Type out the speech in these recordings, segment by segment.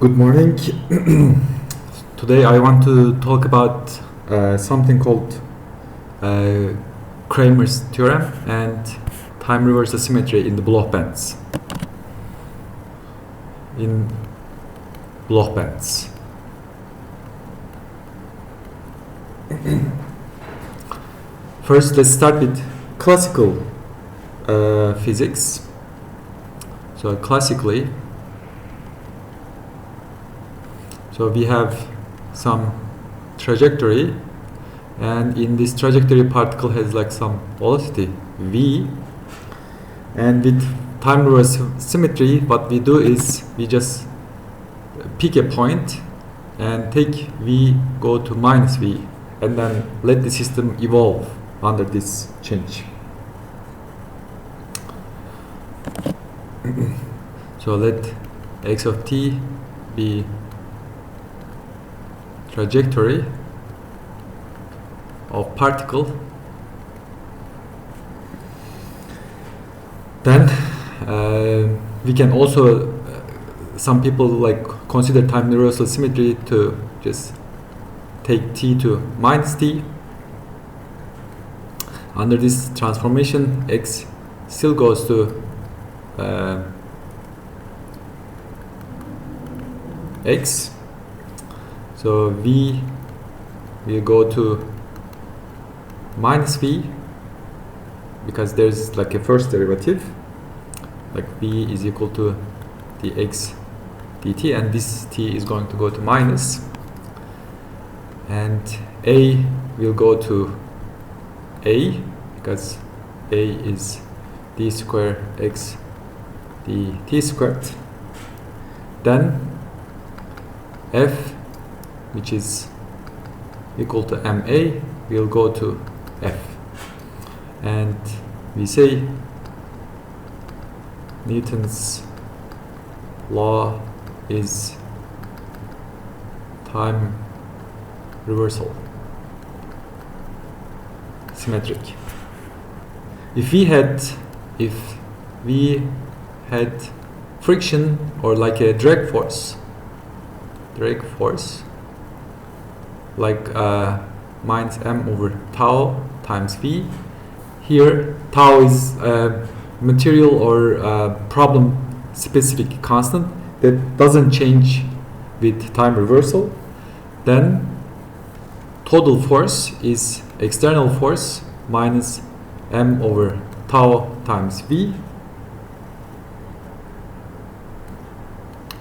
Good morning. Today I want to talk about something called Kramer's theorem and time reversal symmetry in the Bloch bands. First, let's start with classical physics. So classically, we have some trajectory, and in this trajectory particle has like some velocity v, and with time reversal symmetry what we do is we just pick a point and take v go to minus v and then let the system evolve under this change. So let x of t be trajectory of particle. Then we can also some people like consider time reversal symmetry to just take t to minus t. Under this transformation, x still goes to x. So v will go to minus v because there's like a first derivative, like v is equal to dx dt, and this t is going to go to minus, and a will go to a because a is d square x dt squared. Then f, which is equal to ma, will go to f, and we say Newton's law is time reversal symmetric. If we had friction or like a drag force like minus m over tau times v. Here tau is material or problem specific constant that doesn't change with time reversal. Then total force is external force minus m over tau times v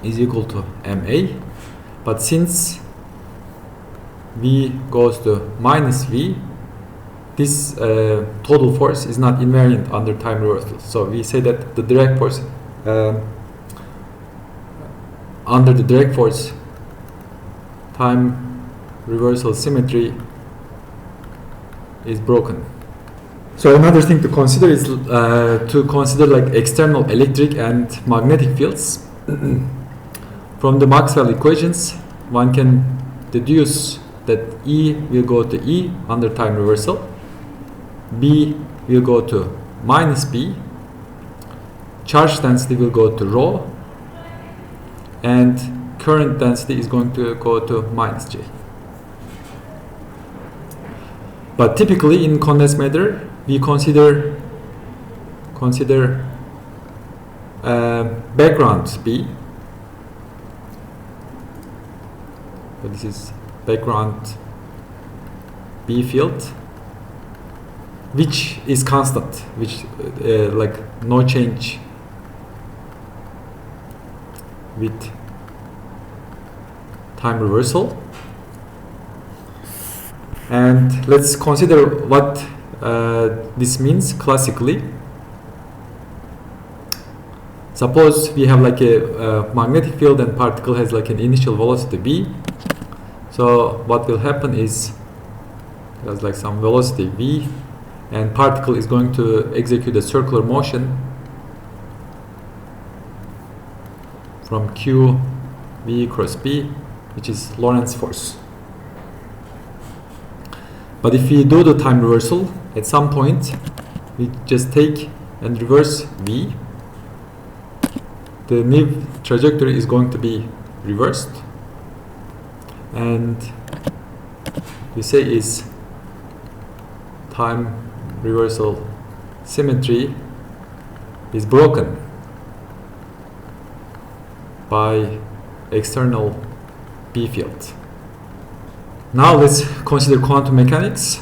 is equal to ma. But since v goes to minus v, this total force is not invariant under time reversal. So we say that the direct force under the direct force time reversal symmetry is broken. So another thing to consider is to consider like external electric and magnetic fields. From the Maxwell equations, one can deduce that E will go to E under time reversal, B will go to minus B, charge density will go to rho, and current density is going to go to minus J. But typically in condensed matter, we consider background B. So this is background B field, which is constant, which like no change with time reversal. And let's consider what this means classically. Suppose we have like a magnetic field and particle has like an initial velocity v. So what will happen is there's like some velocity v, and particle is going to execute a circular motion from q v cross b, which is Lorentz force. But if we do the time reversal, at some point we just take and reverse v. The new trajectory is going to be reversed, and we say is time reversal symmetry is broken by external B field. Now let's consider quantum mechanics.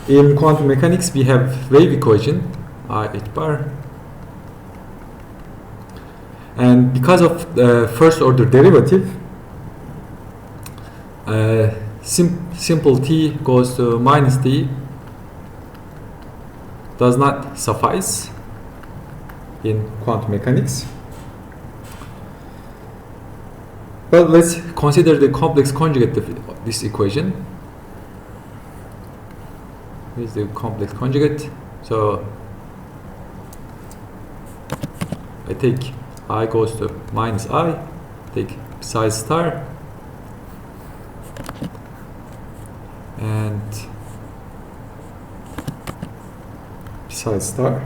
In quantum mechanics we have wave equation I h bar, and because of the first order derivative, simple t goes to minus t does not suffice in quantum mechanics. But let's consider the complex conjugate of this equation. Here's the complex conjugate. So I take I goes to minus I, take psi star, and psi star.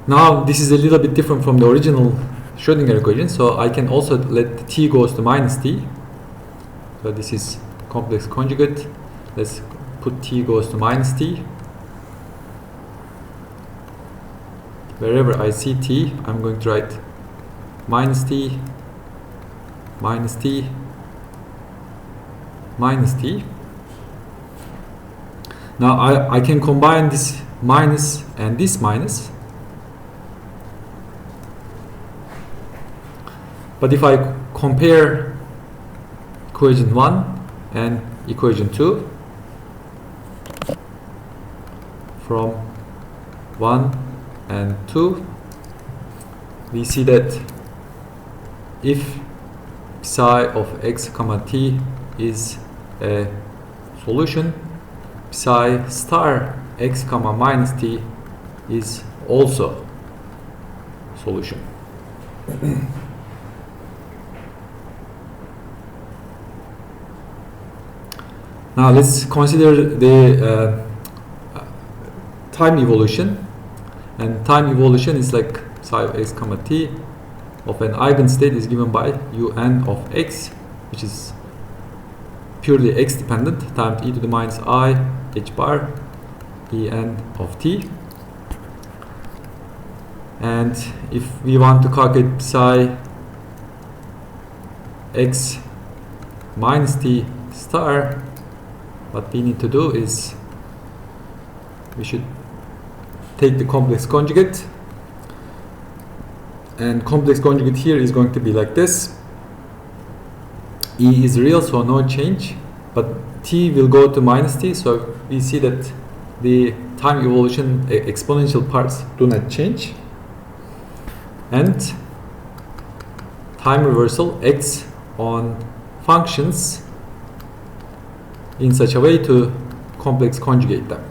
Now this is a little bit different from the original Schrödinger equation, so I can also let t goes to minus t. So this is complex conjugate. Let's put t goes to minus t. Wherever I see t, I'm going to write minus t, minus t, minus t. Now I can combine this minus and this minus. But if I compare equation 1 and equation 2 from 1 and 2, we see that if psi of x comma t is a solution, psi star x comma minus t is also solution. Now let's consider the time evolution, and time evolution is like psi of x comma t of an eigenstate is given by un of x, which is purely x dependent, times e to the minus I h bar en of t. And if we want to calculate psi x minus t star, what we need to do is we should take the complex conjugate, and complex conjugate here is going to be like this. E is real, so no change, but t will go to minus t, so we see that the time evolution exponential parts do not change, and time reversal acts on functions in such a way to complex conjugate them.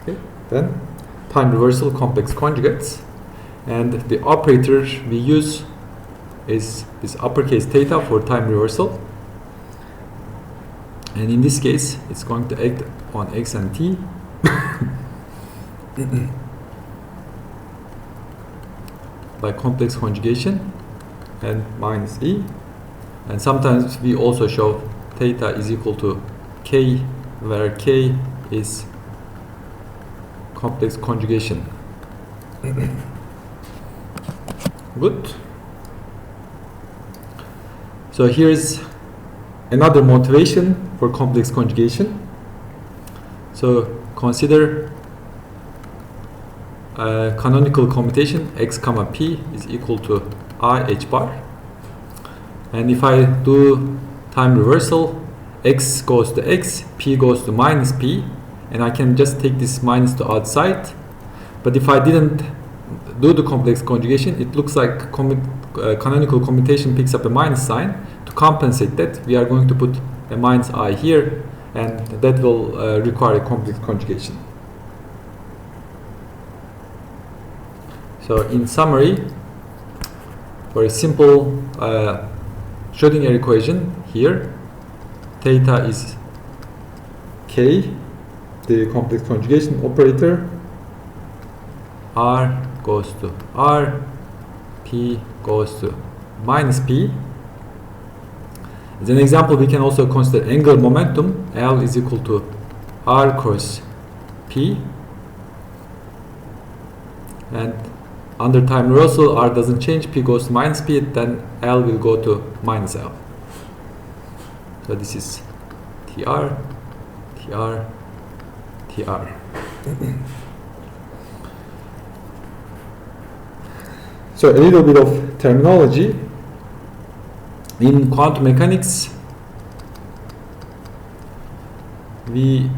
Okay, then time reversal complex conjugates, and the operator we use is this uppercase theta for time reversal, and in this case it's going to act on x and t by complex conjugation and minus e. And sometimes we also show theta is equal to k, where k is complex conjugation. Good. So here is another motivation for complex conjugation. So consider canonical commutation x comma p is equal to I h bar. And if I do time reversal, x goes to x, p goes to minus p, and I can just take this minus to outside. But if I didn't do the complex conjugation, it looks like canonical commutation picks up a minus sign. To compensate that, we are going to put a minus I here, and that will require a complex conjugation. So in summary, for a simple Schrödinger equation here, theta is k, the complex conjugation operator, R goes to R, P goes to minus P. As an example, we can also consider angular momentum. L is equal to R cross P. And under time reversal, R doesn't change, P goes to minus P, then L will go to minus L. So this is TR, TR, TR. So a little bit of terminology. In quantum mechanics, we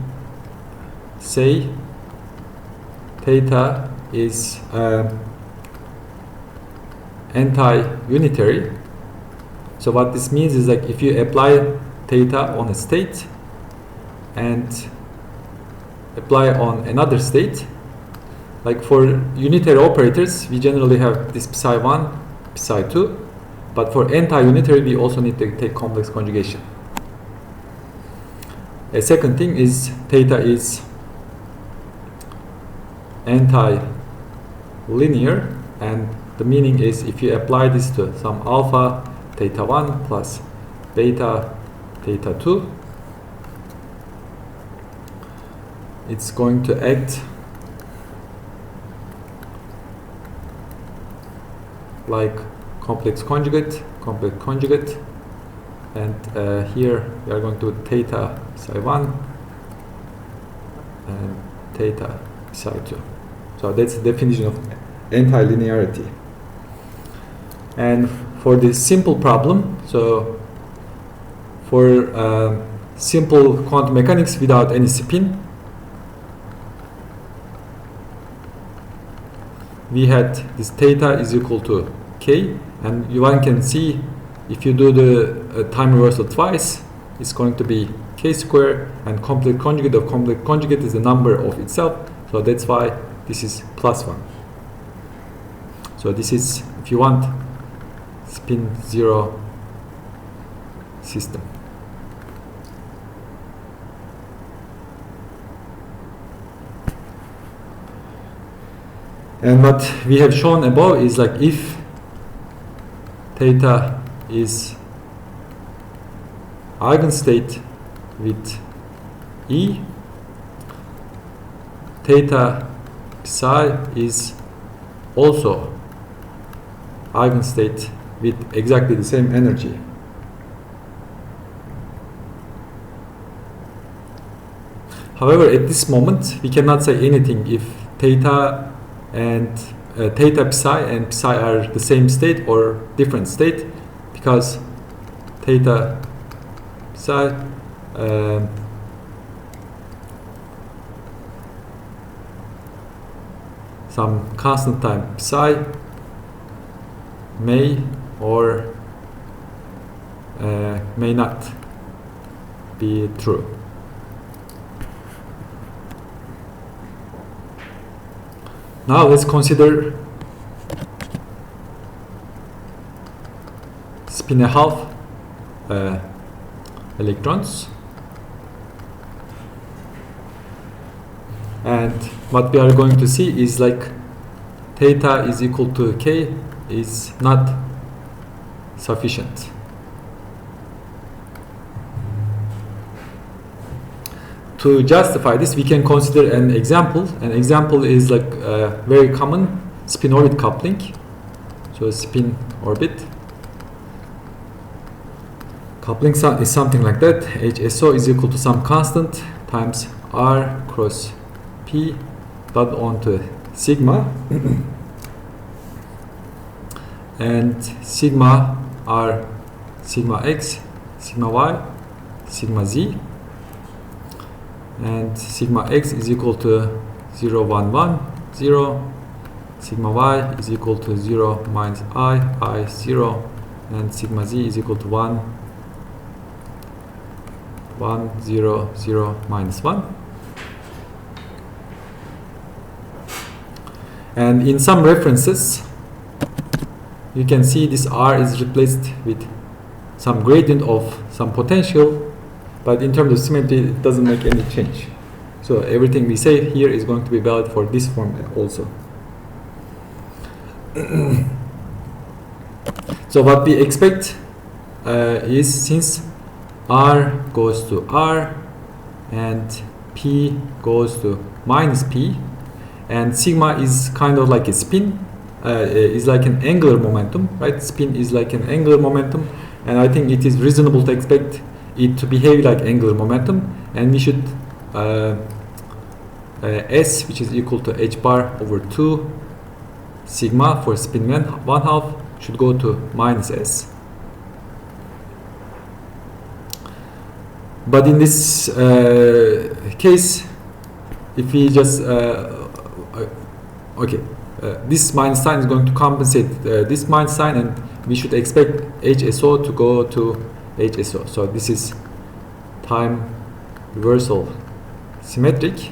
say theta is anti-unitary. So what this means is, like, if you apply theta on a state and apply on another state, like for unitary operators, we generally have this psi1, psi2, but for anti-unitary, we also need to take complex conjugation. A second thing is theta is anti-linear, and the meaning is if you apply this to some alpha theta 1 plus beta theta 2, it's going to act like complex conjugate, and here we are going to theta psi 1 and theta psi 2. So that's the definition of anti-linearity. And for this simple problem, so for simple quantum mechanics without any spin, we had this theta is equal to k, and one can see if you do the time reversal twice, it's going to be k square, and complex conjugate of complex conjugate is the number of itself, so that's why this is plus 1. So this is, if you want, spin zero system. And what we have shown above is, like, if theta is eigenstate with E, theta psi is also eigenstate with exactly the same energy. However, at this moment, we cannot say anything if theta and theta psi and psi are the same state or different state, because theta psi some constant time psi may or may not be true. Now let's consider spin a half electrons, and what we are going to see is, like, theta is equal to k is not sufficient. To justify this, we can consider an example. An example is, like, very common spin-orbit coupling. So spin orbit coupling is something like that. HSO is equal to some constant times R cross P dot onto sigma, and sigma are sigma x, sigma y, sigma z, and sigma x is equal to 0, 1, 1, 0, sigma y is equal to 0 minus I, 0, and sigma z is equal to 1, 1, 0, 0, minus 1. And in some references, you can see this R is replaced with some gradient of some potential, but in terms of symmetry, it doesn't make any change. So everything we say here is going to be valid for this form also. So what we expect is, since r goes to r and p goes to minus p, and sigma is kind of like a spin, is like an angular momentum, right? Spin is like an angular momentum, and I think it is reasonable to expect it to behave like angular momentum, and we should s, which is equal to h bar over 2 sigma for spin 1/2, should go to minus s. But in this case, if we just this minus sign is going to compensate this minus sign, and we should expect HSO to go to HSO. So this is time reversal symmetric.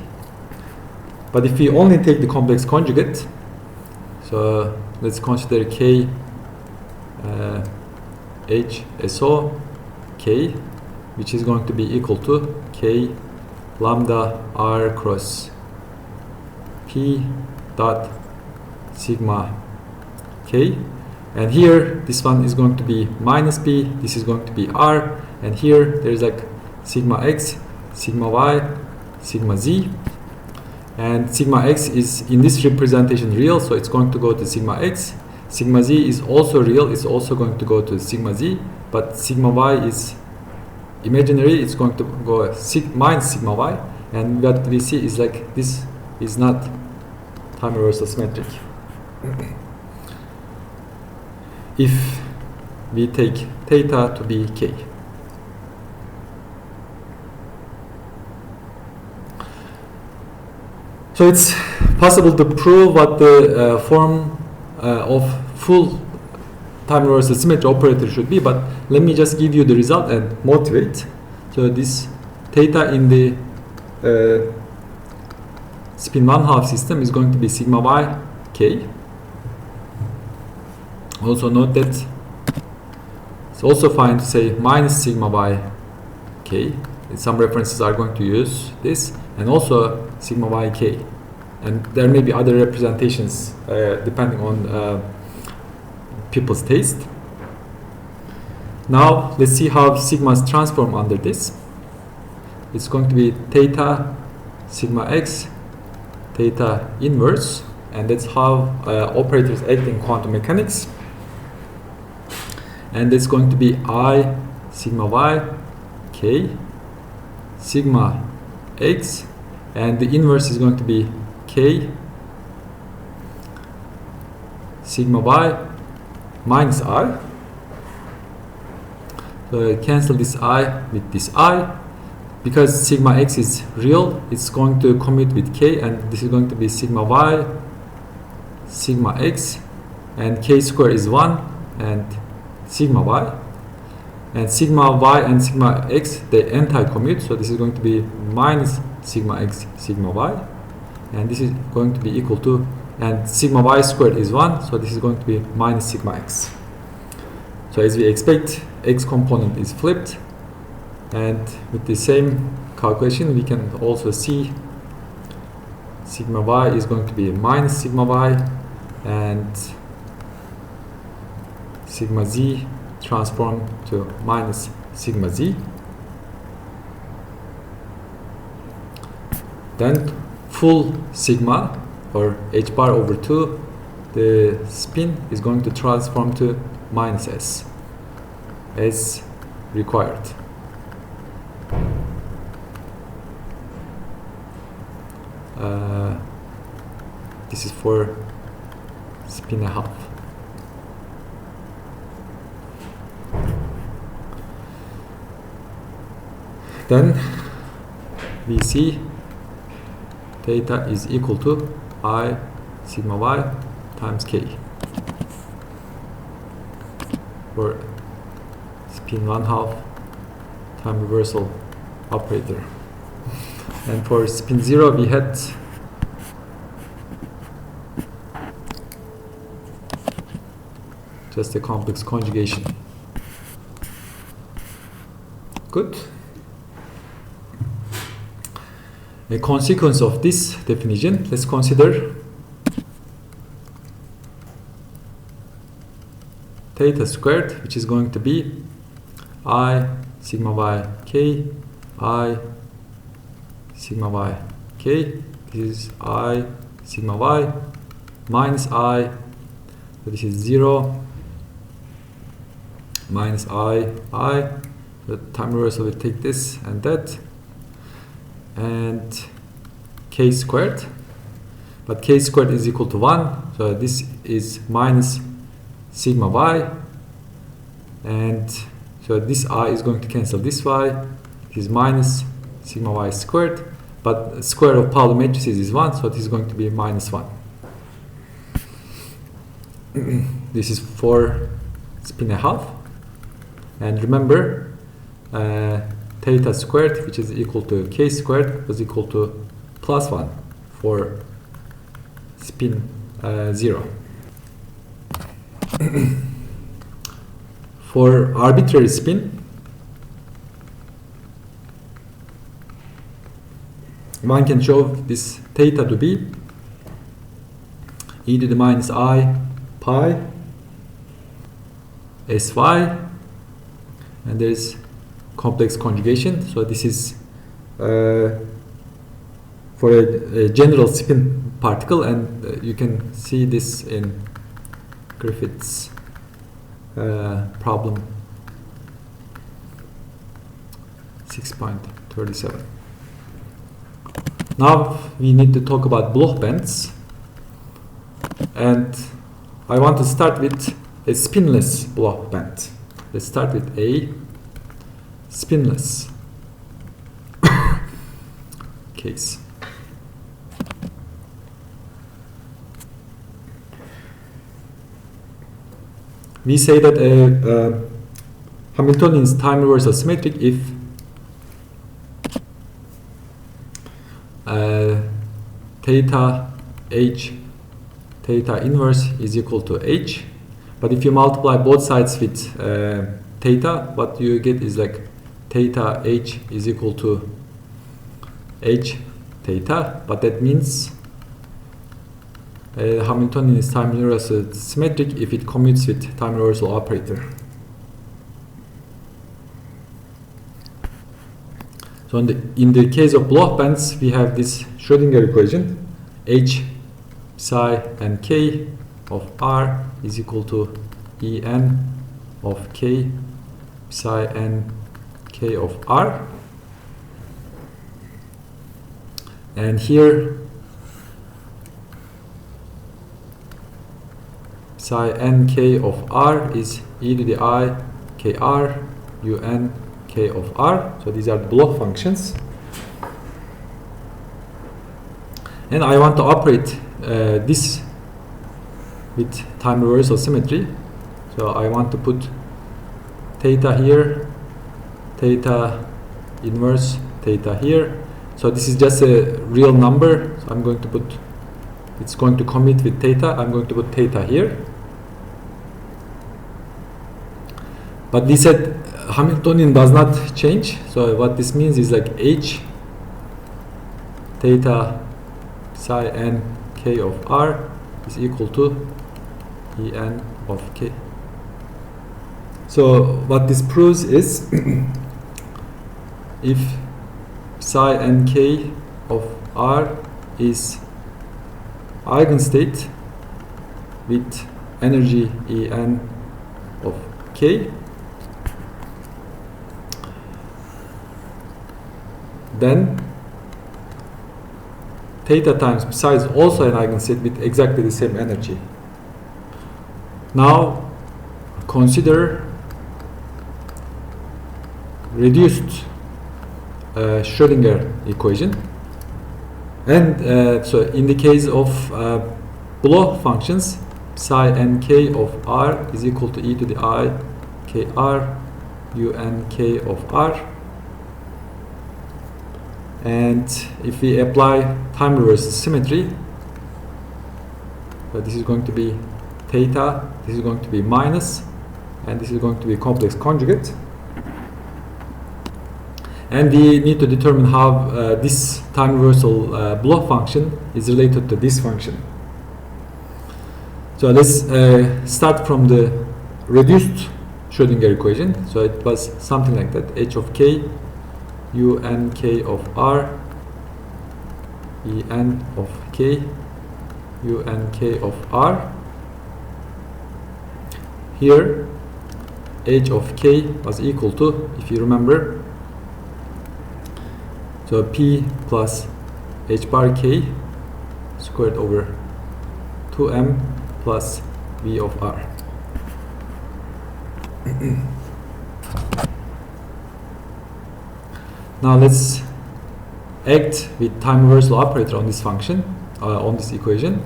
But if we only take the complex conjugate, so let's consider K HSO K, which is going to be equal to K lambda R cross P dot sigma K. And here this one is going to be minus P, this is going to be R, and here there is like sigma X, sigma Y, sigma Z. And sigma X is in this representation real, so it's going to go to sigma X. Sigma Z is also real, it's also going to go to sigma Z, but sigma Y is imaginary, it's going to go minus sigma Y, and what we see is like this is not time reversal symmetric. If we take theta to be K. So it's possible to prove what the form of full time reversal symmetry operator should be, but let me just give you the result and motivate. So this theta in the spin 1/2 system is going to be sigma Y K. Also note that it's also fine to say minus sigma Y K. Some references are going to use this, and also sigma Y K. And there may be other representations depending on people's taste. Now let's see how sigmas transform under this. It's going to be theta sigma X theta inverse, and that's how operators act in quantum mechanics. And it's going to be I sigma Y K sigma X, and the inverse is going to be K sigma Y minus I. So cancel this I with this I. Because sigma X is real, it's going to commute with K, and this is going to be sigma Y sigma X, and K square is 1 and sigma Y, and sigma Y and sigma X, they anti-commute, so this is going to be minus sigma X sigma Y, and this is going to be equal to, and sigma Y squared is 1, so this is going to be minus sigma X. So as we expect, X component is flipped, and with the same calculation we can also see sigma Y is going to be minus sigma Y, and sigma Z transform to minus sigma Z. Then full sigma, or h bar over 2, the spin is going to transform to minus S as required. This is for spin 1/2. Then we see theta is equal to I sigma Y times K for spin 1/2 time reversal operator. And for spin 0 we had just a complex conjugation. Good. A consequence of this definition, let's consider theta squared, which is going to be I sigma y k, I sigma y k. This is I sigma y minus I, so this is 0, minus I. The time reversal will take this and that, and k squared, but k squared is equal to 1, so this is minus sigma y, and so this I is going to cancel this y. It is minus sigma y squared, but square of Pauli matrices is 1, so it is going to be minus 1. This is for spin a half, and remember theta squared, which is equal to k squared, was equal to plus 1 for spin 0. For arbitrary spin, one can show this theta to be e to the minus I pi sy, and there is complex conjugation. So this is for a general spin particle, and you can see this in Griffith's problem 6.37. Now we need to talk about Bloch bands, and I want to start with a spinless Bloch band. Let's start with a spinless case. We say that a Hamiltonian is time reversal symmetric if theta h, theta inverse is equal to h, but if you multiply both sides with theta, what you get is like theta h is equal to h theta, but that means Hamiltonian is time reversal symmetric if it commutes with time reversal operator. So in the case of Bloch bands, we have this Schrödinger equation, h psi n k of r is equal to En of k psi n k of r, and here psi n k of r is e to the I kr un k of r. So these are the Bloch functions, and I want to operate this with time reversal symmetry. So I want to put theta here, theta inverse, theta here. So this is just a real number, so I'm going to put, it's going to commute with theta, I'm going to put theta here. But we said Hamiltonian does not change, so what this means is like h theta psi n k of r is equal to En of k. So what this proves is if psi n k of r is eigenstate with energy En of k, then theta times psi is also an eigenstate with exactly the same energy. Now consider reduced Schrödinger equation, and so in the case of Bloch functions, psi n k of r is equal to e to the I kr un k of r, and if we apply time reversal symmetry, this is going to be theta, this is going to be minus, and this is going to be complex conjugate, and we need to determine how this time reversal Bloch function is related to this function. So let's start from the reduced Schrödinger equation. So it was something like that: h of k, u n k of r, e n of k, u n k of r. Here, h of k was equal to, if you remember, so p plus h bar k squared over 2m plus v of r. Now let's act with time reversal operator on this function, on this equation.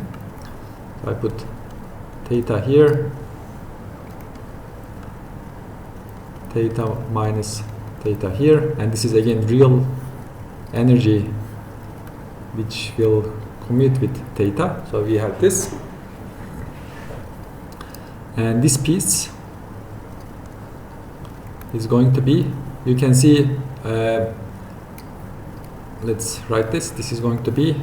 So I put theta here, theta minus theta here, and this is again real energy which will commute with theta. So we have this, and this piece is going to be, you can see, let's write this. This is going to be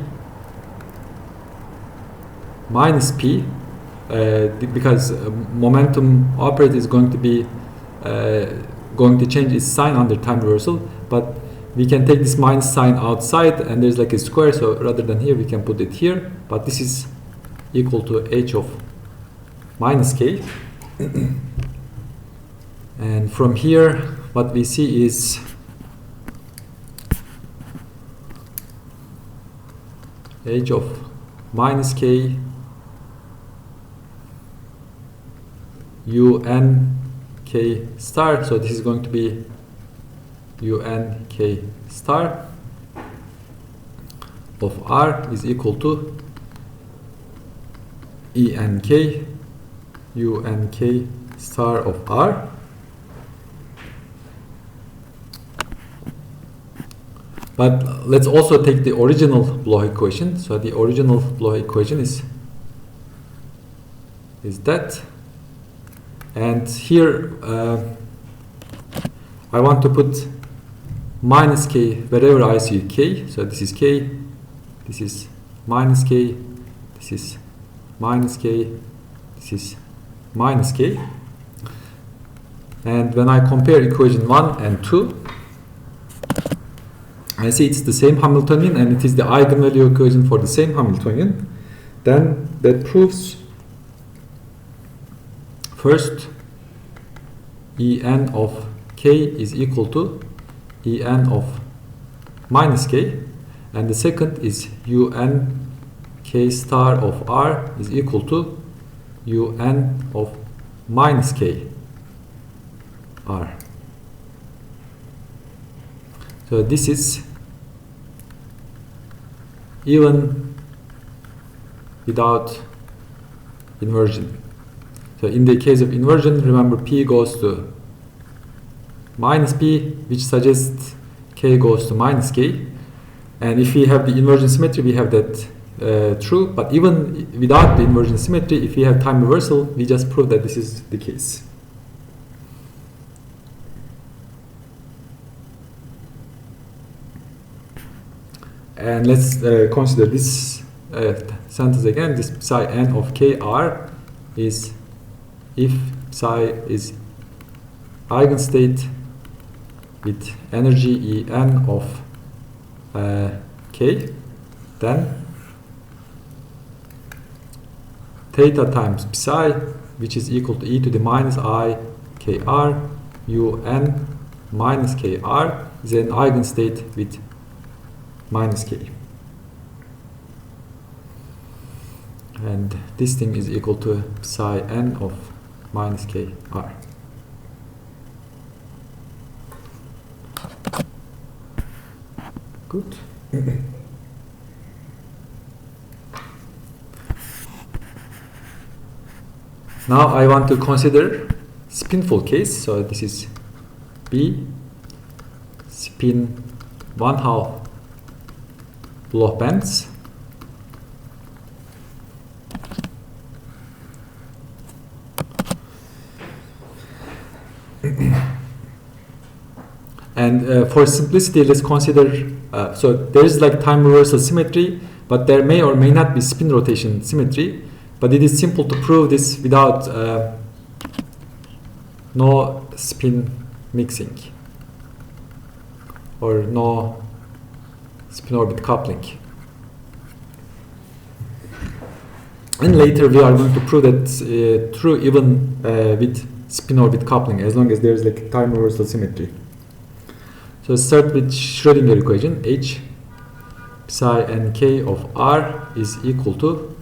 minus p, because momentum operator is going to be going to change its sign under time reversal, but we can take this minus sign outside and there's like a square, so rather than here we can put it here, but this is equal to h of minus k. And from here what we see is h of minus k un k star, so this is going to be un k star of r is equal to en k un k star of r. But let's also take the original Bloch equation. So the original Bloch equation is that, and here I want to put minus k wherever I see k. So this is k, this is minus k, this is minus k, this is minus k. And when I compare equation 1 and 2, I see it's the same Hamiltonian and it is the eigenvalue equation for the same Hamiltonian. Then that proves, first, En of k is equal to En of minus k, and the second is Un k star of r is equal to Un of minus k r. So this is even without inversion. So in the case of inversion, remember p goes to minus p, which suggests k goes to minus k. And if we have the inversion symmetry, we have that true. But even without the inversion symmetry, if we have time reversal, we just prove that this is the case. And let's consider this sentence again. This psi n of kr is if psi is eigenstate with energy En of k, then theta times psi, which is equal to e to the minus I kr un minus kr, is an eigenstate with minus k. And this thing is equal to psi n of minus k r. Good. Now I want to consider spinful case. So this is B, spin 1/2 Bloch bands. And for simplicity, let's consider, so there is like time reversal symmetry, but there may or may not be spin rotation symmetry, but it is simple to prove this without no spin mixing or no spin orbit coupling. And later we are going to prove that true even with spin orbit coupling, as long as there is like time reversal symmetry. So start with Schrödinger equation. H psi n k of r is equal to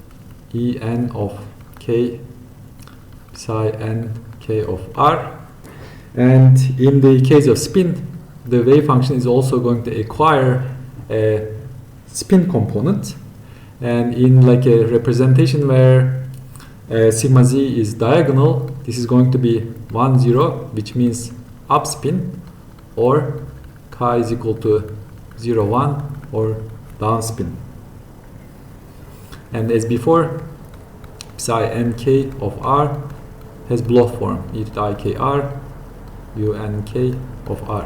E n of k psi n k of r. And in the case of spin, the wave function is also going to acquire a spin component. And in like a representation where sigma z is diagonal, this is going to be 1, 0, which means up spin, or chi is equal to 0, 1, or down spin. And as before, psi nk of r has Bloch form, e to the I k r u n k of r.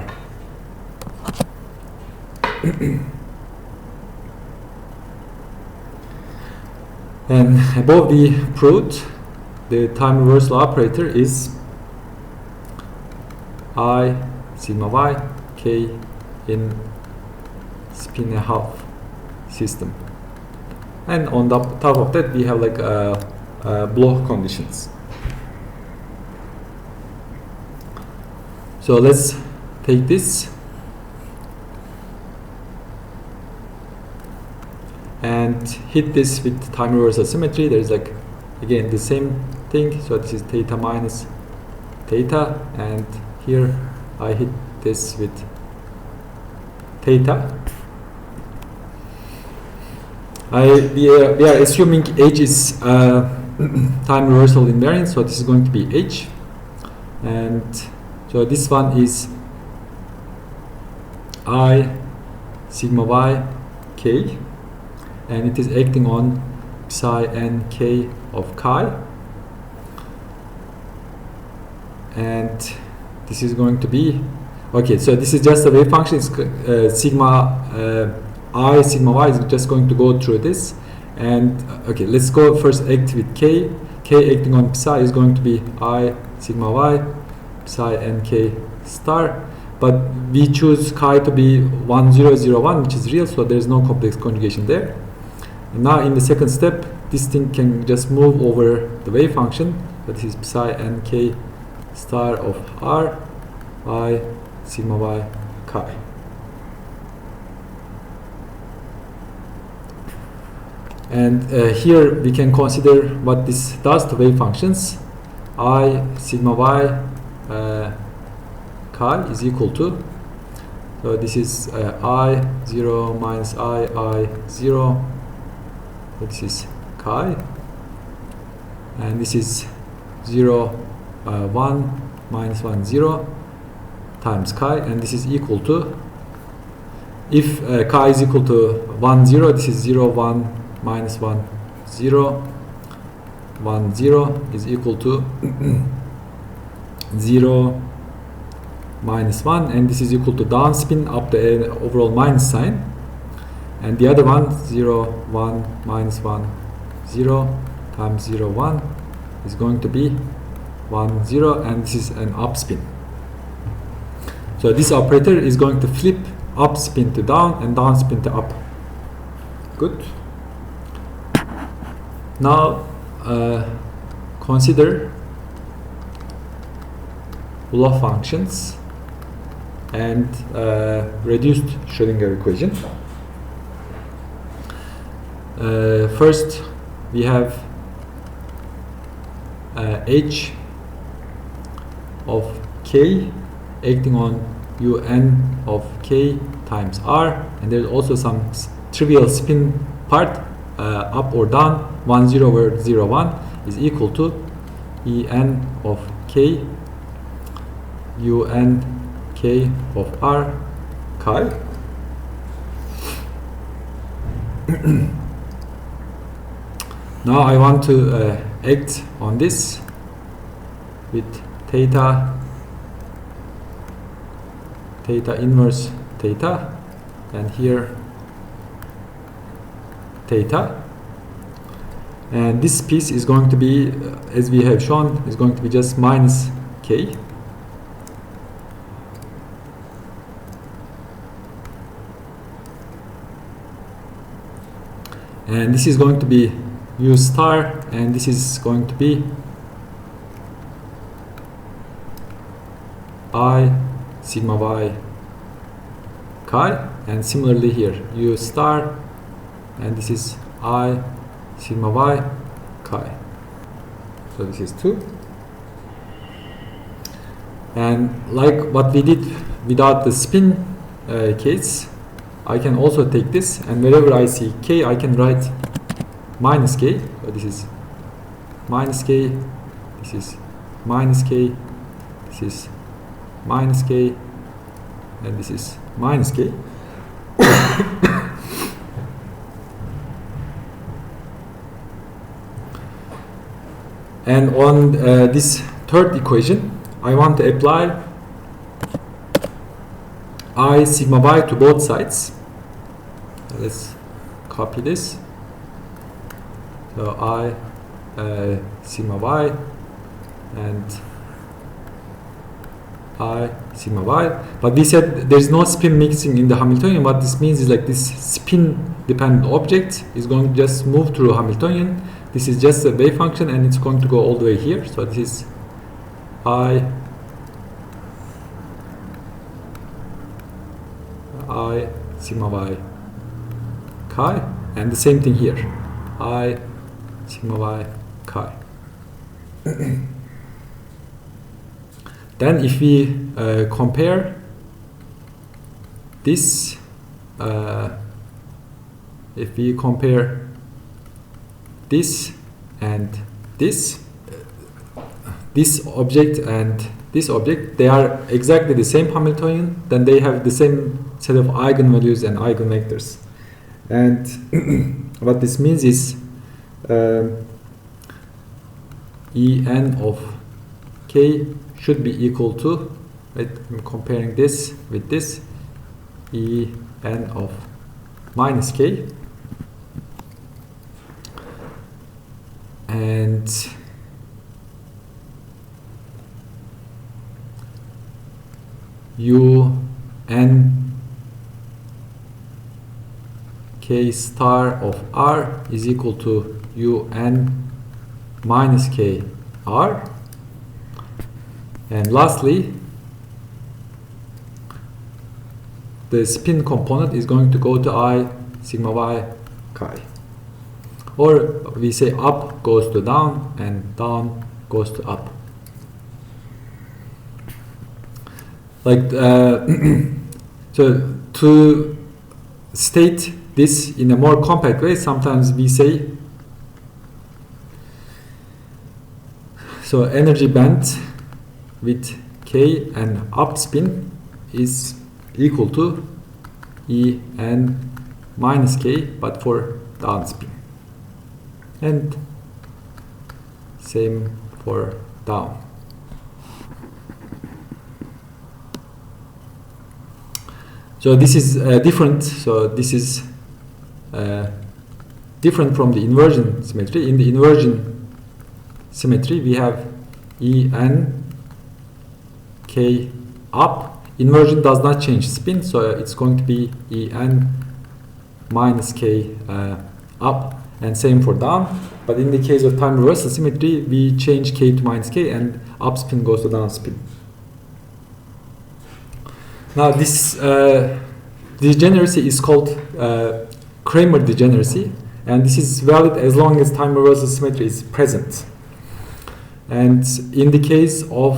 And above we proved the time reversal operator is I sigma y k in spin a half system. And on the top of that we have like Bloch conditions. So let's take this and hit this with time reversal symmetry. There is like again the same thing. So this is theta minus theta, and here I hit this with theta. We are assuming H is time reversal invariant, so this is going to be H, and so this one is I sigma y k, and it is acting on psi n k of chi, and this is going to be okay. So this is just a wave function. It's sigma I sigma y is just going to go through this, and okay, let's go first act with k. K acting on psi is going to be I sigma y psi n k star, but we choose chi to be 1, 0, 0, 1, which is real, so there is no complex conjugation there. And now in the second step, this thing can just move over the wave function, that is psi n k star of r I sigma y chi. And here we can consider what this does to wave functions. I sigma y chi is equal to, so this is I 0 minus I 0, so this is chi, and this is 0 1 minus 1 0 times chi, and this is equal to, if chi is equal to 1 0, this is 0 1 minus 1 0 1 0 is equal to 0 minus 1, and this is equal to down spin up the overall minus sign, and the other one 0 1 minus 1 0 times 0 1 is going to be 1 0, and this is an up spin. So this operator is going to flip up spin to down and down spin to up. Good. Now consider Bloch functions and reduced Schrödinger equation. First we have H of k acting on un of k times r, and there's also some trivial spin part, up or down, 1 0 where 0 1 is equal to En of k un k of r chi. Now I want to act on this with theta inverse theta, and here theta, and this piece is going to be, as we have shown, is going to be just minus k, and this is going to be u star, and this is going to be I sigma y chi, and similarly here u star, and this is I sigma y chi. So this is 2. And like what we did without the spin case, I can also take this, and wherever I see k, I can write minus k. So this is minus k, this is minus k, this is minus k, and this is minus k. And on this third equation, I want to apply I sigma y to both sides. So let's copy this. So I sigma y and I sigma y. But we said there's no spin mixing in the Hamiltonian. What this means is like this spin dependent object is going to just move through Hamiltonian. This is just a wave function, and it's going to go all the way here. So this is I sigma y chi, and the same thing here, I sigma y chi. Then if we compare this, if we compare this and this object and this object, they are exactly the same Hamiltonian, then they have the same set of eigenvalues and eigenvectors. And what this means is En of k should be equal to, right, I'm comparing this with this, En of minus k, and Un k star of r is equal to Un minus k r. And lastly, the spin component is going to go to I sigma y chi. Or we say up goes to down and down goes to up. Like so to state this in a more compact way, sometimes we say, so energy band with k and up spin is equal to En minus k, but for down spin, and same for down. So this is different. So this is different from the inversion symmetry. In the inversion symmetry, we have En k up. Inversion does not change spin, so it's going to be En minus k up, and same for down. But in the case of time reversal symmetry, we change k to minus k, and up spin goes to down spin. Now this degeneracy is called Kramer degeneracy, and this is valid as long as time reversal symmetry is present. And in the case of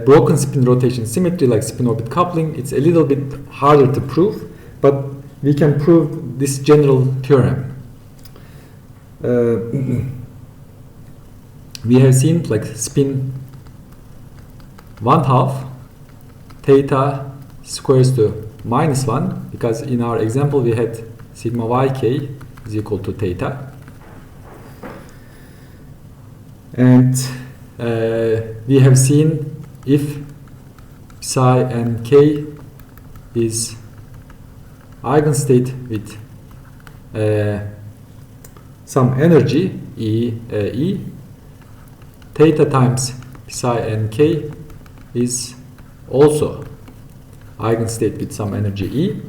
broken spin rotation symmetry like spin orbit coupling, it's a little bit harder to prove, but we can prove this general theorem. We have seen like spin 1/2 theta squares to -1, because in our example we had sigma yk is equal to theta, and we have seen if psi and k is eigenstate with some energy E, theta times psi and k is also eigenstate with some energy E.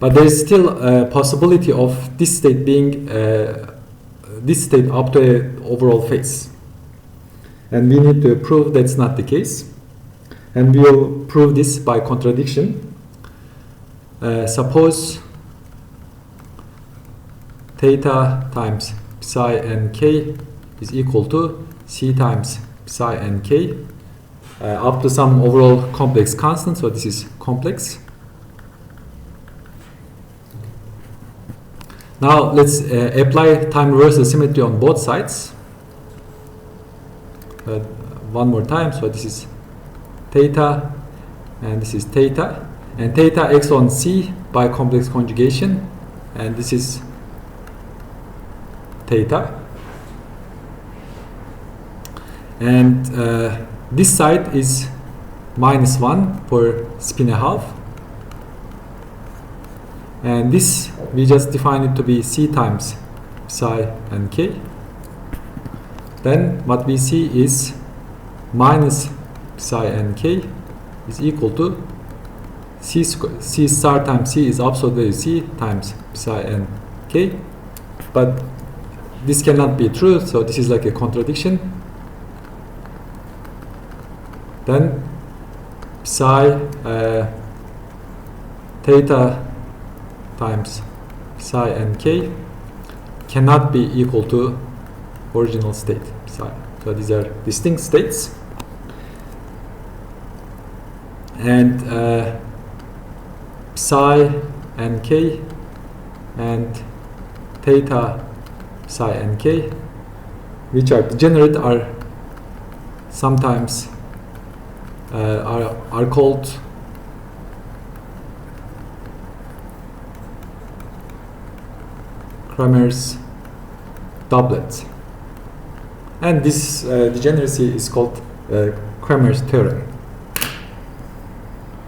But there is still a possibility of this state being this state up to an overall phase. And we need to prove that's not the case. And we'll prove this by contradiction. Suppose theta times psi and k is equal to c times psi and k up to some overall complex constant. So this is complex. Now let's apply time reversal symmetry on both sides. One more time. So this is theta and this is theta, and theta acts on c by complex conjugation, and this is theta, and this side is -1 for spin a half, and this we just define it to be c times psi and k. Then what we see is minus psi and k is equal to c star times c is absolutely c times psi and k, but this cannot be true, so this is like a contradiction. Then psi theta times psi and k cannot be equal to original state psi. So these are distinct states, and psi and k and theta psi and k, which are degenerate, are sometimes are called Kramer's doublet, and this degeneracy is called Kramer's theorem.